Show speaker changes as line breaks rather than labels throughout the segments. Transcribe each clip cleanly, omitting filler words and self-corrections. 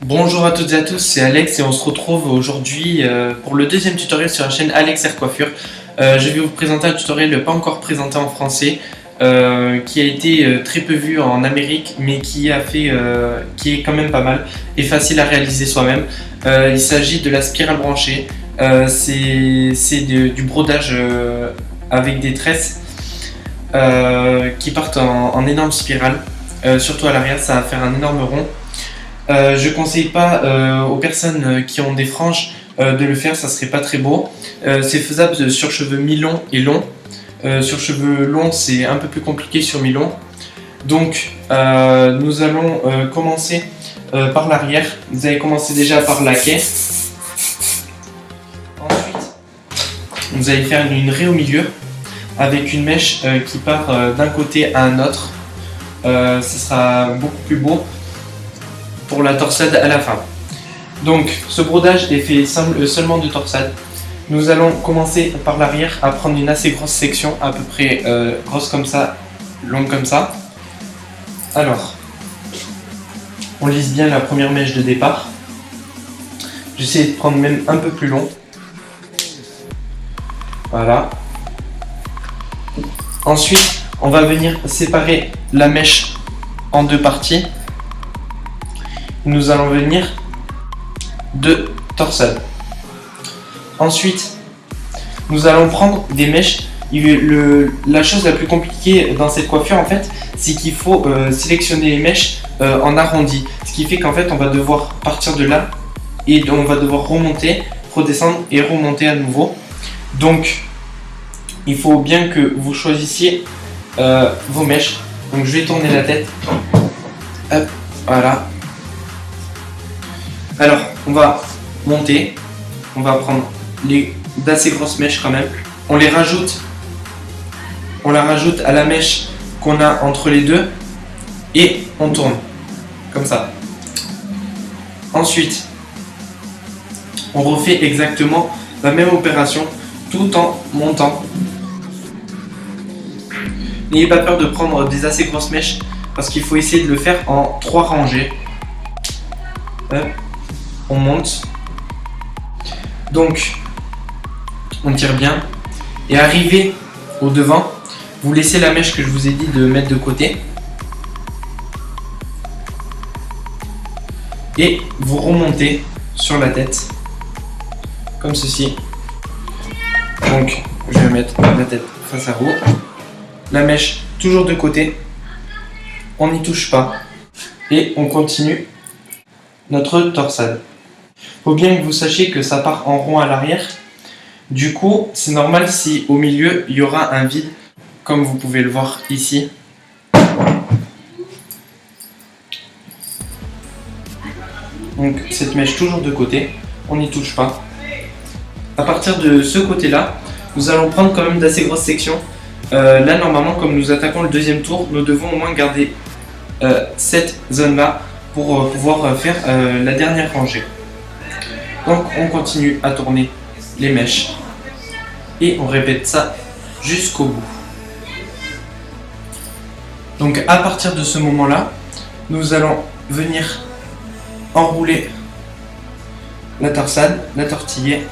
Bonjour à toutes et à tous, c'est Alex et on se retrouve aujourd'hui pour le deuxième tutoriel sur la chaîne Alex Air Coiffure. Je vais vous présenter un tutoriel pas encore présenté en français qui a été très peu vu en Amérique mais qui est quand même pas mal et facile à réaliser soi-même. Il s'agit de la spirale branchée. C'est du brodage avec des tresses qui partent en énorme spirale. Surtout à l'arrière, ça va faire un énorme rond. Je conseille pas aux personnes qui ont des franges de le faire, ça serait pas très beau. C'est faisable sur cheveux mi-longs et longs. Sur cheveux longs, c'est un peu plus compliqué sur mi-long. Donc, nous allons commencer par l'arrière. Vous allez commencer déjà par la quai. Ensuite, vous allez faire une raie au milieu avec une mèche qui part d'un côté à un autre. Ce sera beaucoup plus beau pour la torsade à la fin. Donc ce brodage est fait seulement de torsade. Nous allons commencer par l'arrière à prendre une assez grosse section, à peu près grosse comme ça, longue comme ça. Alors, on lisse bien la première mèche de départ. J'essaie de prendre même un peu plus long. Voilà. Ensuite, on va venir séparer la mèche en deux parties. Nous allons venir de torsade. Ensuite, nous allons prendre des mèches. La chose la plus compliquée dans cette coiffure, en fait, c'est qu'il faut sélectionner les mèches en arrondi. Ce qui fait qu'en fait, on va devoir partir de là et on va devoir remonter, redescendre et remonter à nouveau. Donc, il faut bien que vous choisissiez vos mèches. Donc, je vais tourner la tête. Hop, voilà. Alors, on va monter, on va prendre d'assez grosses mèches quand même. On la rajoute à la mèche qu'on a entre les deux et on tourne, comme ça. Ensuite, on refait exactement la même opération tout en montant. N'ayez pas peur de prendre des assez grosses mèches parce qu'il faut essayer de le faire en 3 rangées. Hop. On monte, donc on tire bien et arrivé au devant, vous laissez la mèche que je vous ai dit de mettre de côté et vous remontez sur la tête comme ceci. Donc je vais mettre la tête face à vous, la mèche toujours de côté, on n'y touche pas et on continue notre torsade. Faut bien que vous sachiez que ça part en rond à l'arrière. Du coup, c'est normal si au milieu il y aura un vide, comme vous pouvez le voir ici. Donc cette mèche toujours de côté, on n'y touche pas. À partir de ce côté-là, nous allons prendre quand même d'assez grosses sections. Là, normalement, comme nous attaquons le deuxième tour, nous devons au moins garder cette zone-là pour pouvoir faire la dernière rangée. Donc on continue à tourner les mèches et on répète ça jusqu'au bout. Donc à partir de ce moment-là, nous allons venir enrouler la torsade, la tortiller.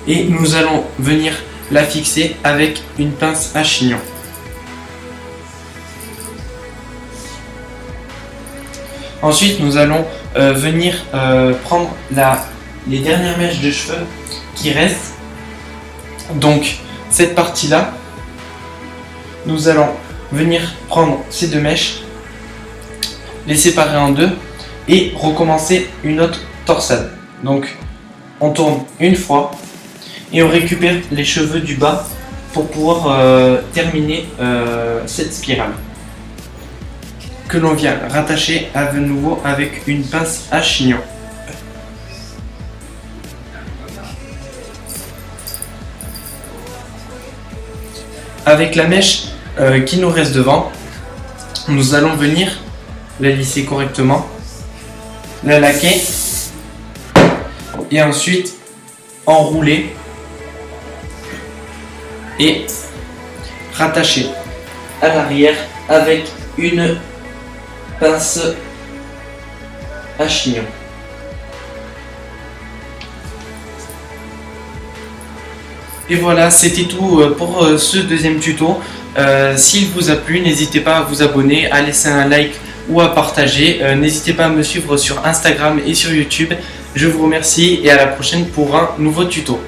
Et nous allons venir la fixer avec une pince à chignon. Ensuite, nous allons venir prendre les dernières mèches de cheveux qui restent. Donc, cette partie-là, nous allons venir prendre ces deux mèches, les séparer en deux et recommencer une autre torsade. Donc, on tourne une fois et on récupère les cheveux du bas pour pouvoir terminer cette spirale que l'on vient rattacher à nouveau avec une pince à chignon. Avec la mèche qui nous reste devant, nous allons venir la lisser correctement, la laquer et ensuite enrouler et rattacher à l'arrière avec une pince à chignon. Et voilà, c'était tout pour ce deuxième tuto. S'il vous a plu, n'hésitez pas à vous abonner, à laisser un like ou à partager. N'hésitez pas à me suivre sur Instagram et sur YouTube. Je vous remercie et à la prochaine pour un nouveau tuto.